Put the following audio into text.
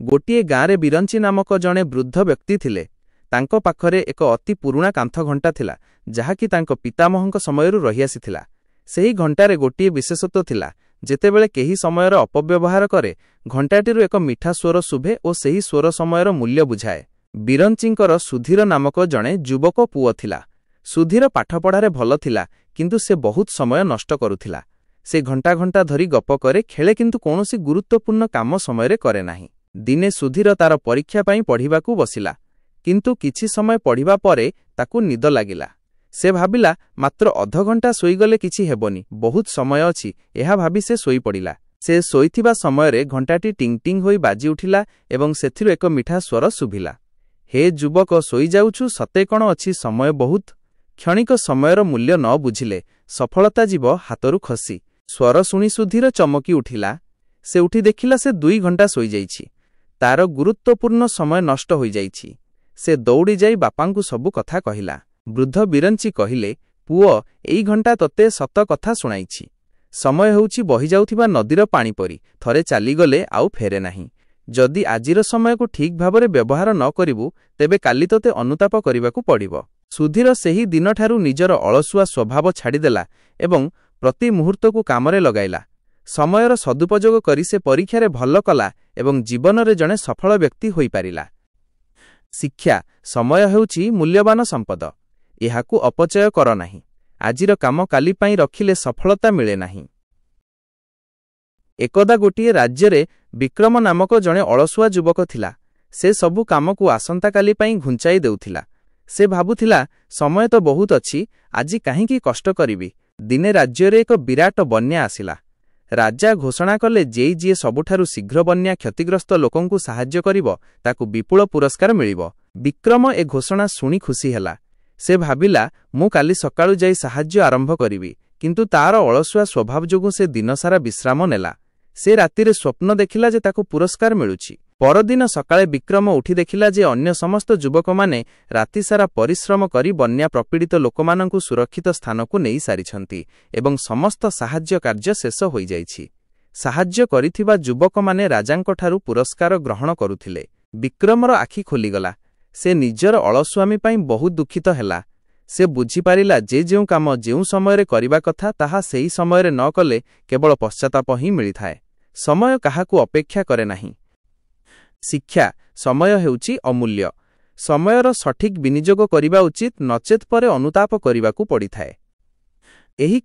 गोटे गाँव बिरंची नामक जड़े वृद्ध व्यक्ति थिले। तांको पाखरे एक अति पुराणा कांथ घंटा थिला जहाँकि तांको पितामहंक समयरु रही आसीथिला। सेही घंटारे गोटे विशेषत्व थिला, जेतेबेले केही समयर अपव्यवहार करे घंटाटीरु एक मिठा स्वर शुभे और सेही स्वर समयर मूल्य बुझाए। बिरंचींकर सुधीर नामक जड़े युवक पुओ थिला। सुधीर पाठपढ़ारे भल थिला, किंतु से बहुत समय नष्ट करुथिला। से घंटा घंटा धरी गप करे, खेले, किंतु कौनसी गुरुत्वपूर्ण काम समय करे नाही। दिने सुधीर तार परीक्षा पाई पढ़िबाकू बसिला, किंतु किछि समय पढ़िबा परे ताकू निद लागिला। से भाबिला मात्र अध घंटा सोईगले किछि हेबोनी, बहुत समय अछि, एहा भाबी से सोई पड़िला। से सोईथिबा समयरे घंटाटी टिंग टिंग होई बाजी उठिला एवं सेथिरु एक मिठा स्वर शुभिला। हे युवक, सोई जाउछु, सते कण अछि समय बहुत। क्षणिक समयर मूल्य न बुझिले सफलता जीव हातरु खसी। स्वर शुणी सुधीर चमकी उठिला। से उठी देखिला से 2 घंटा सोई जाइछि। तार गुरुत्वपूर्ण समय नष्ट होई जाइछि। से दौड़ी जाई बापांकु सबु कथा कहिला। वृद्ध बिरंची कहिले, पुओ, एई घंटा तते सत कथा सुनाइछि। समय होउछि बहि जाउथिबा नदीर पानी परी, थरे चालीगले आउ फेरे नाही। जदि आजिर समय को ठीक भावरे व्यवहार न करिबु तेबे काली तते अनुताप करिबाकू पड़िबो। सुधीर सेही दिनठारु निजर अलसुआ स्वभाव छाड़ीदेला एवं प्रति मुहूर्त को कामरे लगाइला। समयर सदुपयोग करी से परीक्षारे भल कला एवं जीवनरे जणे सफल व्यक्ति होई पारिला। शिक्षा, समय हेउछि मूल्यवान संपद। एहाकू अपचय कर नाही। आजिर काम काली पाई रखिले सफलता मिले नाही। एकदा गोटिए राज्ୟରେ विक्रम नामक जणे अलसुआ युवक थिला। से सबु काम को आसंता काली पाई घुंचाई देउथिला। से भाबुथिला, समय तो बहुत अछि, आजि काहींकी कष्ट करिवि। दिने राज्ୟରେ एक विराट बन्या आसिला। राजा घोषणा कले जे जे सबुठारु शीघ्र बन्या क्षतिग्रस्त लोकंकु साहाय्य करिवो ताकु विपुल पुरस्कार मिलिवो। विक्रम ए घोषणा शुणी खुशी हेला। से भाबिला, मु काली सकाळु जाई साहाय्य आरंभ करिवि, किंतु तार अलसुआ स्वभाव जोगु से दिनसारा विश्राम नेला। से रातिरे स्वप्न देखिला जे ताकु पुरस्कार मिलुछि। परदिन सकाळे विक्रम उठी देखिला जे अन्य समस्त युवक माने राति सारा परिश्रम करी बन्या प्रपीड़ित लोकमानंकु सुरक्षित स्थानकु नेई सारिछंती एवं समस्त साहाय्य कार्य शेष होई जाइछि। साहाय्य करिथिबा युवक माने राजांकठारु पुरस्कार ग्रहण करुथिले। विक्रमर आखि खोलिगला। से निजर अलसुआमी पाई बहुत दुखित हेला। से बुझी पारिला जे जेउ काम जेउ समयरे करिबा कथा ताहा सेही समयरे न कले केवल पश्चाताप ही मिलिथाए। समय काहाकू अपेक्षा करे नाही। शिक्षा, समय हेउछि अमूल्य। समयर सठिक विनियोग करिबा उचित, नचेत परे अनुताप करिबाकू पड़िथाए। एही